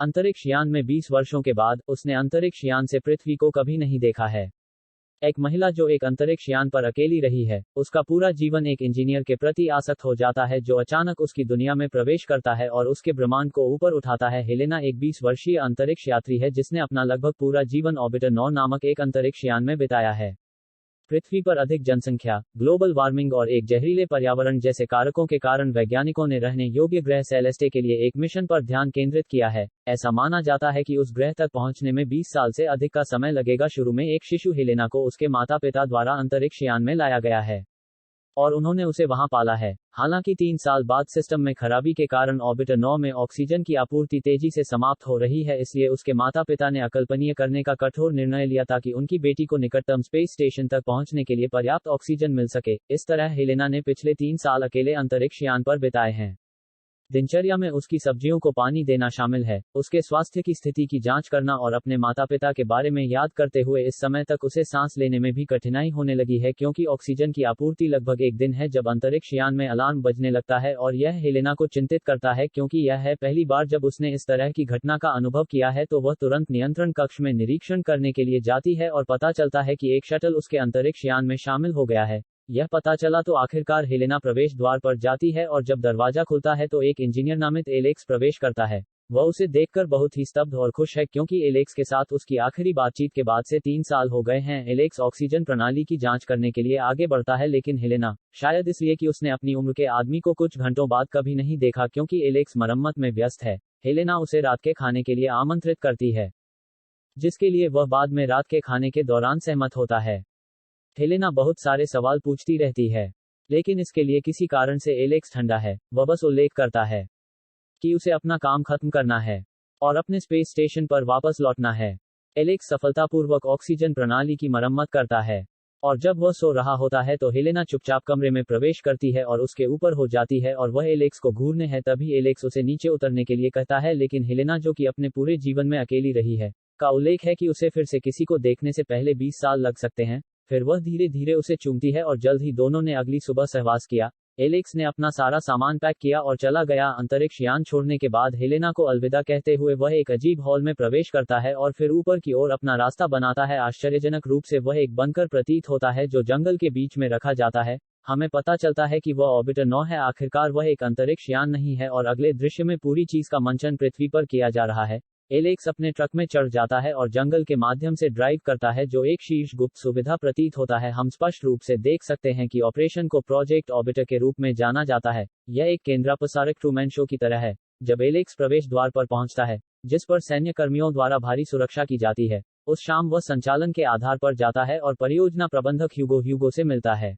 अंतरिक्ष यान में 20 वर्षों के बाद, उसने अंतरिक्ष यान से पृथ्वी को कभी नहीं देखा है। एक महिला जो एक अंतरिक्ष यान पर अकेली रही है, उसका पूरा जीवन एक इंजीनियर के प्रति आसक्त हो जाता है जो अचानक उसकी दुनिया में प्रवेश करता है और उसके ब्रह्मांड को ऊपर उठाता है। हेलेना एक 20 वर्षीय अंतरिक्ष यात्री है जिसने अपना लगभग पूरा जीवन ऑर्बिटर 9 नामक एक अंतरिक्ष यान में बिताया है। पृथ्वी पर अधिक जनसंख्या, ग्लोबल वार्मिंग और एक जहरीले पर्यावरण जैसे कारकों के कारण वैज्ञानिकों ने रहने योग्य ग्रह सेलेस्टे के लिए एक मिशन पर ध्यान केंद्रित किया है। ऐसा माना जाता है कि उस ग्रह तक पहुंचने में 20 साल से अधिक का समय लगेगा। शुरू में एक शिशु हेलेना को उसके माता पिता द्वारा अंतरिक्ष यान में लाया गया है और उन्होंने उसे वहां पाला है। हालांकि 3 साल बाद सिस्टम में खराबी के कारण ऑर्बिटर 9 में ऑक्सीजन की आपूर्ति तेजी से समाप्त हो रही है, इसलिए उसके माता पिता ने अकल्पनीय करने का कठोर निर्णय लिया ताकि उनकी बेटी को निकटतम स्पेस स्टेशन तक पहुंचने के लिए पर्याप्त ऑक्सीजन मिल सके। इस तरह हेलेना ने पिछले 3 साल अकेले अंतरिक्ष यान पर बिताए हैं। दिनचर्या में उसकी सब्जियों को पानी देना शामिल है, उसके स्वास्थ्य की स्थिति की जांच करना और अपने माता पिता के बारे में याद करते हुए इस समय तक उसे सांस लेने में भी कठिनाई होने लगी है क्योंकि ऑक्सीजन की आपूर्ति लगभग एक दिन है जब अंतरिक्ष यान में अलार्म बजने लगता है और यह हेलेना को चिंतित करता है क्योंकि यह है पहली बार जब उसने इस तरह की घटना का अनुभव किया है। तो वह तुरंत नियंत्रण कक्ष में निरीक्षण करने के लिए जाती है और पता चलता है कि एक शटल उसके अंतरिक्ष यान में शामिल हो गया है। यह पता चला तो आखिरकार हेलेना प्रवेश द्वार पर जाती है और जब दरवाजा खुलता है तो एक इंजीनियर नामित एलेक्स प्रवेश करता है। वह उसे देखकर बहुत ही स्तब्ध और खुश है क्योंकि एलेक्स के साथ उसकी आखिरी बातचीत के बाद से 3 साल हो गए हैं। एलेक्स ऑक्सीजन प्रणाली की जांच करने के लिए आगे बढ़ता है लेकिन हेलेना, शायद इसलिए कि उसने अपनी उम्र के आदमी को कुछ घंटों बाद कभी नहीं देखा क्योंकि एलेक्स मरम्मत में व्यस्त है। हेलेना उसे रात के खाने के लिए आमंत्रित करती है, जिसके लिए वह बाद में रात के खाने के दौरान सहमत होता है। हेलेना बहुत सारे सवाल पूछती रहती है, लेकिन इसके लिए किसी कारण से एलेक्स ठंडा है। वह बस उल्लेख करता है कि उसे अपना काम खत्म करना है और अपने स्पेस स्टेशन पर वापस लौटना है। एलेक्स सफलतापूर्वक ऑक्सीजन प्रणाली की मरम्मत करता है और जब वह सो रहा होता है तो हेलेना चुपचाप कमरे में प्रवेश करती है और उसके ऊपर हो जाती है और वह एलेक्स को घूरने है। तभी एलेक्स उसे नीचे उतरने के लिए कहता है लेकिन हेलेना, जो कि अपने पूरे जीवन में अकेली रही है, का उल्लेख है कि उसे फिर से किसी को देखने से पहले 20 साल लग सकते हैं। फिर वह धीरे धीरे उसे चूमती है और जल्द ही दोनों ने अगली सुबह सहवास किया। एलेक्स ने अपना सारा सामान पैक किया और चला गया। अंतरिक्ष यान छोड़ने के बाद हेलेना को अलविदा कहते हुए वह एक अजीब हॉल में प्रवेश करता है और फिर ऊपर की ओर अपना रास्ता बनाता है। आश्चर्यजनक रूप से वह एक बंकर प्रतीत होता है जो जंगल के बीच में रखा जाता है। हमें पता चलता है कि वह ऑर्बिटर 9 है। आखिरकार वह एक अंतरिक्ष यान नहीं है और अगले दृश्य में पूरी चीज का मंचन पृथ्वी पर किया जा रहा है। एलेक्स अपने ट्रक में चढ़ जाता है और जंगल के माध्यम से ड्राइव करता है जो एक शीर्ष गुप्त सुविधा प्रतीत होता है। हम स्पष्ट रूप से देख सकते हैं कि ऑपरेशन को प्रोजेक्ट ऑर्बिटर के रूप में जाना जाता है। यह एक केंद्रापसारक ट्रूमैन शो की तरह है। जब एलेक्स प्रवेश द्वार पर पहुंचता है, जिस पर सैन्य कर्मियों द्वारा भारी सुरक्षा की जाती है, उस शाम वह संचालन के आधार पर जाता है और परियोजना प्रबंधक ह्यूगो से मिलता है।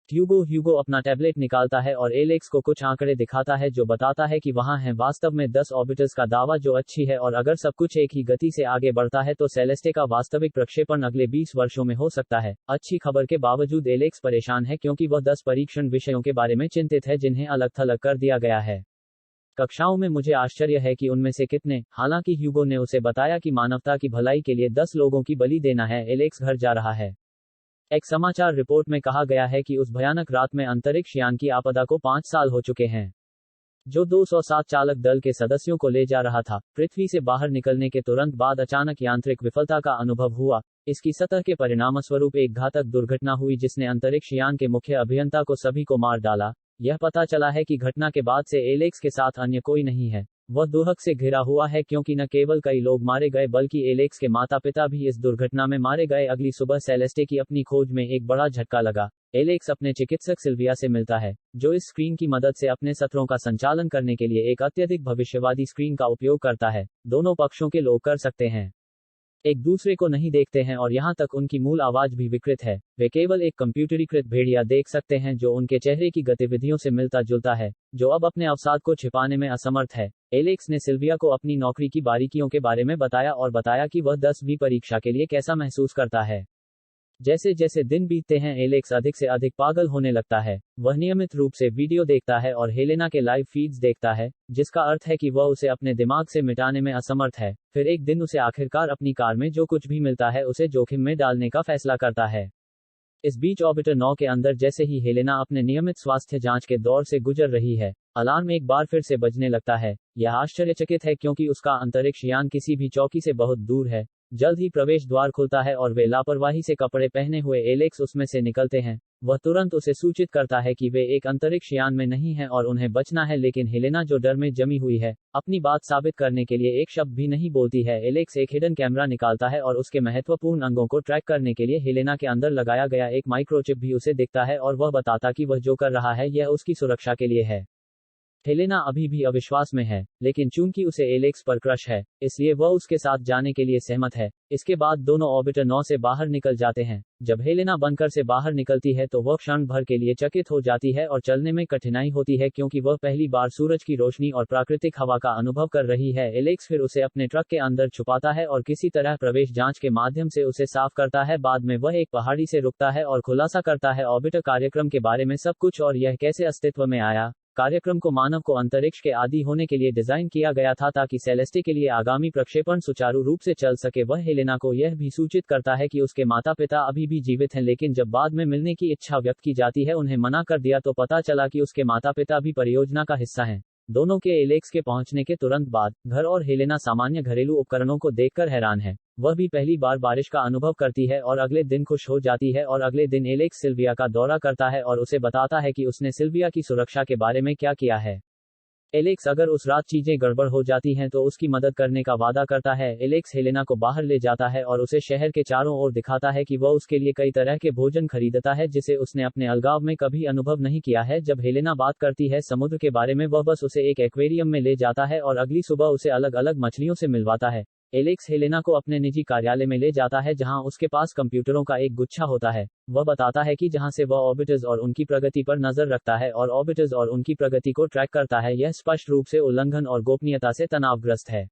ह्यूगो अपना टैबलेट निकालता है और एलेक्स को कुछ आंकड़े दिखाता है जो बताता है कि वहां है वास्तव में 10 ऑर्बिटर्स का दावा, जो अच्छी है और अगर सब कुछ एक ही गति से आगे बढ़ता है तो सेलेस्टे का वास्तविक प्रक्षेपण अगले 20 वर्षों में हो सकता है। अच्छी खबर के बावजूद एलेक्स परेशान है क्योंकि वह 10 परीक्षण विषयों के बारे में चिंतित है जिन्हें अलग थलग कर दिया गया है। कक्षाओं में मुझे आश्चर्य है कि उनमें से कितने, हालांकि ह्यूगो ने उसे बताया कि मानवता की भलाई के लिए 10 लोगों की बलि देना है। एलेक्स घर जा रहा है। एक समाचार रिपोर्ट में कहा गया है कि उस भयानक रात में अंतरिक्ष यान की आपदा को 5 साल हो चुके हैं, जो 207 चालक दल के सदस्यों को ले जा रहा था। पृथ्वी से बाहर निकलने के तुरंत बाद अचानक यांत्रिक विफलता का अनुभव हुआ। इसकी सतह के परिणामस्वरूप एक घातक दुर्घटना हुई जिसने अंतरिक्ष यान के मुख्य अभियंता को सभी को मार डाला। यह पता चला है कि घटना के बाद से एलेक्स के साथ अन्य कोई नहीं है। वह दुहक से घिरा हुआ है क्योंकि न केवल कई लोग मारे गए बल्कि एलेक्स के माता पिता भी इस दुर्घटना में मारे गए। अगली सुबह सेलेस्टे की अपनी खोज में एक बड़ा झटका लगा। एलेक्स अपने चिकित्सक सिल्विया से मिलता है, जो इस स्क्रीन की मदद से अपने सत्रों का संचालन करने के लिए एक अत्यधिक भविष्यवादी स्क्रीन का उपयोग करता है। दोनों पक्षों के लोग कर सकते हैं, एक दूसरे को नहीं देखते हैं और यहां तक उनकी मूल आवाज भी विकृत है। वे केवल एक कंप्यूटरीकृत भेड़िया देख सकते हैं जो उनके चेहरे की गतिविधियों से मिलता जुलता है, जो अब अपने अवसाद को छिपाने में असमर्थ है। एलेक्स ने सिल्विया को अपनी नौकरी की बारीकियों के बारे में बताया और बताया कि वह 10वीं परीक्षा के लिए कैसा महसूस करता है। जैसे जैसे दिन बीतते हैं एलेक्स अधिक से अधिक पागल होने लगता है। वह नियमित रूप से वीडियो देखता है और हेलेना के लाइव फीड्स देखता है, जिसका अर्थ है कि वह उसे अपने दिमाग से मिटाने में असमर्थ है। फिर एक दिन उसे आखिरकार अपनी कार में जो कुछ भी मिलता है उसे जोखिम में डालने का फैसला करता है। इस बीच ऑर्बिटर 9 के अंदर जैसे ही हेलेना अपने नियमित स्वास्थ्य जांच के दौर से गुजर रही है, अलार्म एक बार फिर से बजने लगता है। यह आश्चर्यचकित है क्योंकि उसका अंतरिक्ष यान किसी भी चौकी से बहुत दूर है। जल्द ही प्रवेश द्वार खुलता है और वे लापरवाही से कपड़े पहने हुए एलेक्स उसमें से निकलते हैं। वह तुरंत उसे सूचित करता है कि वे एक अंतरिक्ष यान में नहीं हैं और उन्हें बचना है, लेकिन हेलेना जो डर में जमी हुई है, अपनी बात साबित करने के लिए एक शब्द भी नहीं बोलती है। एलेक्स एक हिडन कैमरा निकालता है और उसके महत्वपूर्ण अंगों को ट्रैक करने के लिए हेलेना के अंदर लगाया गया एक माइक्रोचिप भी उसे दिखता है और वह बताता कि वह जो कर रहा है यह उसकी सुरक्षा के लिए है। हेलेना अभी भी अविश्वास में है, लेकिन चूंकि उसे एलेक्स पर क्रश है, इसलिए वह उसके साथ जाने के लिए सहमत है। इसके बाद दोनों ऑर्बिटर 9 से बाहर निकल जाते हैं। जब हेलेना बनकर से बाहर निकलती है तो वह क्षण भर के लिए चकित हो जाती है और चलने में कठिनाई होती है क्योंकि वह पहली बार सूरज की रोशनी और प्राकृतिक हवा का अनुभव कर रही है। एलेक्स फिर उसे अपने ट्रक के अंदर छुपाता है और किसी तरह प्रवेश जांच के माध्यम से उसे साफ करता है। बाद में वह एक पहाड़ी से रुकता है और खुलासा करता है ऑर्बिटर कार्यक्रम के बारे में सब कुछ और यह कैसे अस्तित्व में आया। कार्यक्रम को मानव को अंतरिक्ष के आदी होने के लिए डिजाइन किया गया था ताकि सेलेस्टी के लिए आगामी प्रक्षेपण सुचारू रूप से चल सके। वह हेलेना को यह भी सूचित करता है कि उसके माता पिता अभी भी जीवित हैं, लेकिन जब बाद में मिलने की इच्छा व्यक्त की जाती है उन्हें मना कर दिया तो पता चला कि उसके माता पिता भी परियोजना का हिस्सा हैं। दोनों के एलेक्स के पहुंचने के तुरंत बाद घर और हेलेना सामान्य घरेलू उपकरणों को देखकर हैरान है। वह भी पहली बार बारिश का अनुभव करती है और अगले दिन खुश हो जाती है और अगले दिन एलेक्स सिल्विया का दौरा करता है और उसे बताता है कि उसने सिल्विया की सुरक्षा के बारे में क्या किया है। एलेक्स अगर उस रात चीजें गड़बड़ हो जाती हैं तो उसकी मदद करने का वादा करता है। एलेक्स हेलेना को बाहर ले जाता है और उसे शहर के चारों ओर दिखाता है कि वह उसके लिए कई तरह के भोजन खरीदता है जिसे उसने अपने अलगाव में कभी अनुभव नहीं किया है। जब हेलेना बात करती है समुद्र के बारे में, वह बस उसे एक एक्वेरियम में ले जाता है और अगली सुबह उसे अलग अलग मछलियों से मिलवाता है। एलेक्स हेलेना को अपने निजी कार्यालय में ले जाता है जहां उसके पास कंप्यूटरों का एक गुच्छा होता है। वह बताता है कि जहां से वह ऑर्बिटर्स और उनकी प्रगति पर नजर रखता है और ऑर्बिटर्स और उनकी प्रगति को ट्रैक करता है। यह स्पष्ट रूप से उल्लंघन और गोपनीयता से तनावग्रस्त है।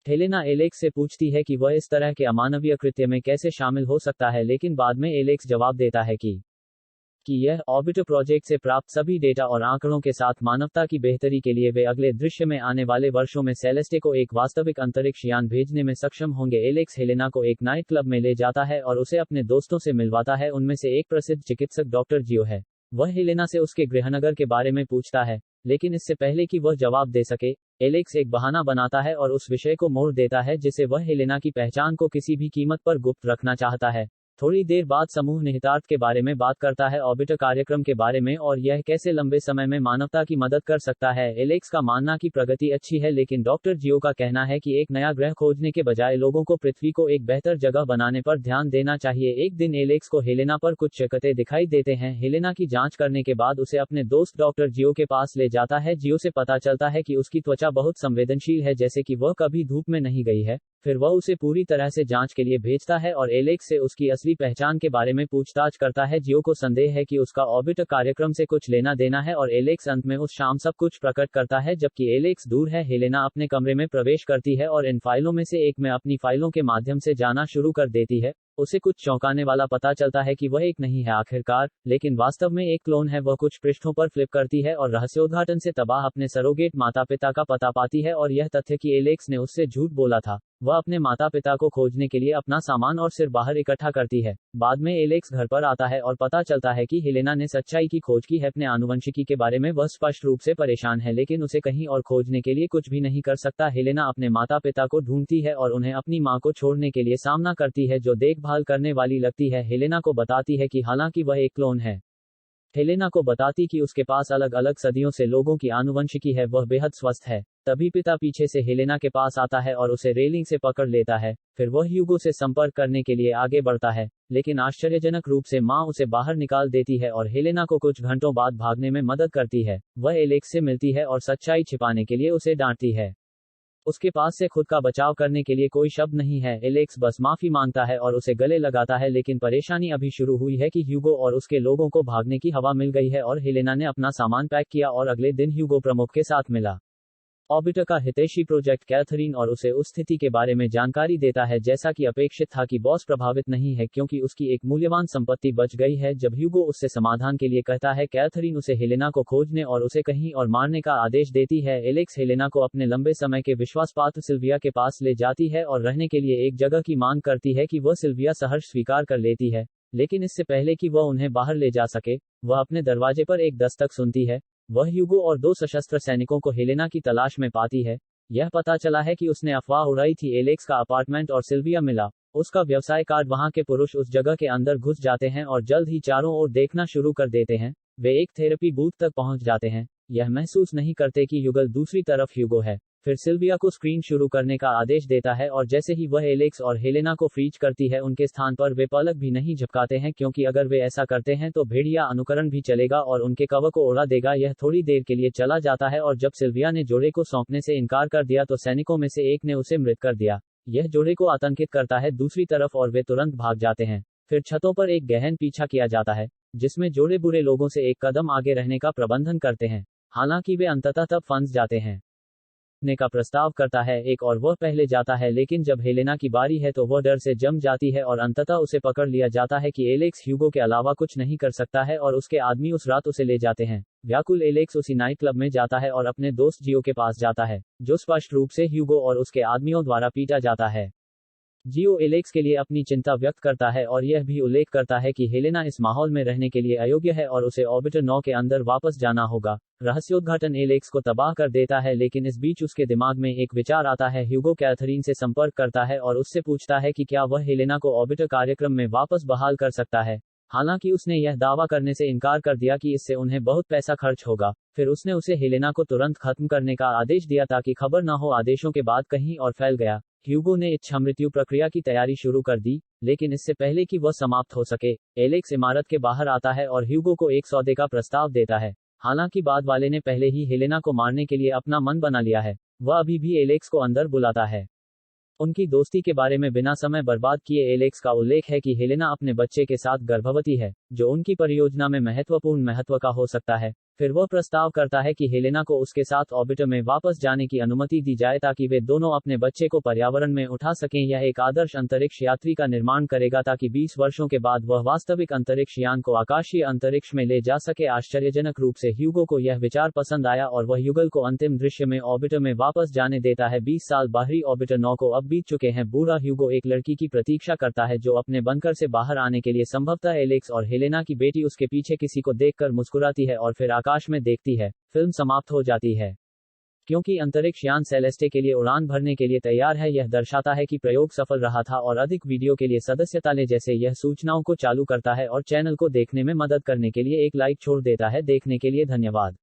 हेलेना एलेक्स से पूछती है कि वह इस तरह के अमानवीय कृत्य में कैसे शामिल हो सकता है, लेकिन बाद में एलेक्स जवाब देता है कि यह ऑर्बिटर प्रोजेक्ट से प्राप्त सभी डेटा और आंकड़ों के साथ मानवता की बेहतरी के लिए वे अगले दृश्य में आने वाले वर्षों में सेलेस्टे को एक वास्तविक अंतरिक्ष यान भेजने में सक्षम होंगे। एलेक्स हेलेना को एक नाइट क्लब में ले जाता है और उसे अपने दोस्तों से मिलवाता है। उनमें से एक प्रसिद्ध चिकित्सक डॉक्टर जियो है। वह हेलेना से उसके गृहनगर के बारे में पूछता है, लेकिन इससे पहले कि वह जवाब दे सके, एलेक्स एक बहाना बनाता है और उस विषय को मोड़ देता है जिसे वह हेलेना की पहचान को किसी भी कीमत पर गुप्त रखना चाहता है। थोड़ी देर बाद समूह निहितार्थ के बारे में बात करता है, ऑर्बिटर कार्यक्रम के बारे में और यह कैसे लंबे समय में मानवता की मदद कर सकता है। एलेक्स का मानना कि प्रगति अच्छी है, लेकिन डॉक्टर जियो का कहना है कि एक नया ग्रह खोजने के बजाय लोगों को पृथ्वी को एक बेहतर जगह बनाने पर ध्यान देना चाहिए। एक दिन एलेक्स को हेलेना पर कुछ शक्कतें दिखाई देते हैं। हेलेना की जांच करने के बाद उसे अपने दोस्त डॉक्टर जियो के पास ले जाता है। जियो से पता चलता है कि उसकी त्वचा बहुत संवेदनशील है, जैसे कि वह कभी धूप में नहीं गई है। फिर वह उसे पूरी तरह से जांच के लिए भेजता है और एलेक्स से उसकी असली पहचान के बारे में पूछताछ करता है। जियो को संदेह है कि उसका ऑर्बिटर कार्यक्रम से कुछ लेना देना है और एलेक्स अंत में उस शाम सब कुछ प्रकट करता है। जबकि एलेक्स दूर है, हेलेना अपने कमरे में प्रवेश करती है और इन फाइलों में से एक में अपनी फाइलों के माध्यम से जाना शुरू कर देती है। उसे कुछ चौंकाने वाला पता चलता है कि वह एक नहीं है आखिरकार, लेकिन वास्तव में एक क्लोन है। वह कुछ पृष्ठों पर फ्लिप करती है और रहस्योद्घाटन से तबाह अपने सरोगेट माता पिता का पता पाती है और यह तथ्य कि एलेक्स ने उससे झूठ बोला था। वह अपने माता पिता को खोजने के लिए अपना सामान और सिर बाहर इकट्ठा करती है। बाद में एलेक्स घर पर आता है और पता चलता है कि हेलेना ने सच्चाई की खोज की है। अपने आनुवंशिकी के बारे में वह स्पष्ट रूप से परेशान है, लेकिन उसे कहीं और खोजने के लिए कुछ भी नहीं कर सकता। हेलेना अपने माता पिता को ढूंढती है और उन्हें अपनी मां को छोड़ने के लिए सामना करती है, जो देखभाल करने वाली लगती है। हेलेना को बताती है कि हालांकि वह एक क्लोन है। हेलेना को बताती कि उसके पास अलग अलग सदियों से लोगों की आनुवंशिकी है, वह बेहद स्वस्थ है। तभी पिता पीछे से हेलेना के पास आता है और उसे रेलिंग से पकड़ लेता है। फिर वह ह्यूगो से संपर्क करने के लिए आगे बढ़ता है, लेकिन आश्चर्यजनक रूप से मां उसे बाहर निकाल देती है और हेलेना को कुछ घंटों बाद भागने में मदद करती है। वह एलेक्स से मिलती है और सच्चाई छिपाने के लिए उसे डांटती है। उसके पास से खुद का बचाव करने के लिए कोई शब्द नहीं है। एलेक्स बस माफी मांगता है और उसे गले लगाता है, लेकिन परेशानी अभी शुरू हुई है कि ह्यूगो और उसके लोगों को भागने की हवा मिल गई है और हेलेना ने अपना सामान पैक किया और अगले दिन ह्यूगो प्रमुख के साथ मिला। ऑर्बिटर का हितैषी प्रोजेक्ट कैथरीन और उसे उस स्थिति के बारे में जानकारी देता है जैसा कि अपेक्षित था कि बॉस प्रभावित नहीं है क्योंकि उसकी एक मूल्यवान संपत्ति बच गई है। जब ह्यूगो उससे समाधान के लिए कहता है, कैथरीन उसे हेलेना को खोजने और उसे कहीं और मारने का आदेश देती है। एलेक्स हेलेना को अपने लंबे समय के विश्वासपात्र सिल्विया के पास ले जाती है और रहने के लिए एक जगह की मांग करती है कि वह सिल्विया सहर्ष स्वीकार कर लेती है। लेकिन इससे पहले कि वह उन्हें बाहर ले जा सके, वह अपने दरवाजे पर एक दस्तक सुनती है। वह ह्यूगो और 2 सशस्त्र सैनिकों को हेलेना की तलाश में पाती है। यह पता चला है कि उसने अफवाह उड़ाई थी। एलेक्स का अपार्टमेंट और सिल्विया मिला। उसका व्यवसाय कार्ड। वहां के पुरुष उस जगह के अंदर घुस जाते हैं और जल्द ही चारों ओर देखना शुरू कर देते हैं। वे एक थेरेपी बूथ तक पहुंच जाते हैं। यह महसूस नहीं करते कि युगल दूसरी तरफ ह्यूगो है। फिर सिल्विया को स्क्रीन शुरू करने का आदेश देता है और जैसे ही वह एलेक्स और हेलेना को फ्रीज करती है, उनके स्थान पर वे पलक भी नहीं झपकाते हैं, क्योंकि अगर वे ऐसा करते हैं तो भेड़िया अनुकरण भी चलेगा और उनके कवर को उड़ा देगा। यह थोड़ी देर के लिए चला जाता है और जब सिल्विया ने जोड़े को सौंपने से इनकार कर दिया तो सैनिकों में से एक ने उसे मृत कर दिया। यह जोड़े को आतंकित करता है दूसरी तरफ और वे तुरंत भाग जाते हैं। फिर छतों पर एक गहन पीछा किया जाता है, जिसमें जोड़े बुरे लोगों से एक कदम आगे रहने का प्रबंधन करते हैं। हालांकि वे अंततः तब फंस जाते हैं ने का प्रस्ताव करता है एक और वह पहले जाता है, लेकिन जब हेलेना की बारी है तो वह डर से जम जाती है और अंततः उसे पकड़ लिया जाता है कि एलेक्स ह्यूगो के अलावा कुछ नहीं कर सकता है और उसके आदमी उस रात उसे ले जाते हैं। व्याकुल एलेक्स उसी नाइट क्लब में जाता है और अपने दोस्त जियो के पास जाता है, जो स्पष्ट रूप से ह्यूगो और उसके आदमियों द्वारा पीटा जाता है। जियो एलेक्स के लिए अपनी चिंता व्यक्त करता है और यह भी उल्लेख करता है कि हेलेना इस माहौल में रहने के लिए अयोग्य है और उसे ऑर्बिटर 9 के अंदर वापस जाना होगा। रहस्योद्घाटन एलेक्स को तबाह कर देता है, लेकिन इस बीच उसके दिमाग में एक विचार आता है। ह्यूगो कैथरीन से संपर्क करता है और उससे पूछता है कि क्या वह हेलेना को ऑर्बिटर कार्यक्रम में वापस बहाल कर सकता है। हालांकि उसने यह दावा करने से इनकार कर दिया कि इससे उन्हें बहुत पैसा खर्च होगा। फिर उसने उसे हेलेना को तुरंत खत्म करने का आदेश दिया ताकि खबर न हो। आदेशों के बाद कहीं और फैल गया। ह्यूगो ने इच्छा मृत्यु प्रक्रिया की तैयारी शुरू कर दी, लेकिन इससे पहले कि वह समाप्त हो सके, एलेक्स इमारत के बाहर आता है और ह्यूगो को एक सौदे का प्रस्ताव देता है। हालांकि बाद वाले ने पहले ही हेलेना को मारने के लिए अपना मन बना लिया है। वह अभी भी एलेक्स को अंदर बुलाता है। उनकी दोस्ती के बारे में बिना समय बर्बाद किए एलेक्स का उल्लेख है कि हेलेना अपने बच्चे के साथ गर्भवती है, जो उनकी परियोजना में महत्वपूर्ण महत्व का हो सकता है। फिर वह प्रस्ताव करता है कि हेलेना को उसके साथ ऑर्बिटर में वापस जाने की अनुमति दी जाए ताकि वे दोनों अपने बच्चे को पर्यावरण में उठा सकें। यह एक आदर्श अंतरिक्ष यात्री का निर्माण करेगा ताकि 20 वर्षों के बाद वह वास्तविक अंतरिक्ष यान को आकाशीय अंतरिक्ष में ले जा सके। आश्चर्यजनक रूप से ह्यूगो को यह विचार पसंद आया और वह युगल को अंतिम दृश्य में ऑर्बिटर में वापस जाने देता है। 20 साल बाहरी ऑर्बिटर 9 को अब बीत चुके हैं। बूढ़ा ह्यूगो एक लड़की की प्रतीक्षा करता है जो अपने बंकर से बाहर आने के लिए संभवतः एलेक्स और हेलेना की बेटी उसके पीछे किसी को देखकर मुस्कुराती है और फिर आकाश में देखती है। फिल्म समाप्त हो जाती है। क्योंकि अंतरिक्ष यान सेलेस्टे के लिए उड़ान भरने के लिए तैयार है, यह दर्शाता है कि प्रयोग सफल रहा था। और अधिक वीडियो के लिए सदस्यता ले जैसे यह सूचनाओं को चालू करता है और चैनल को देखने में मदद करने के लिए एक लाइक छोड़ देता है। देखने के लिए धन्यवाद।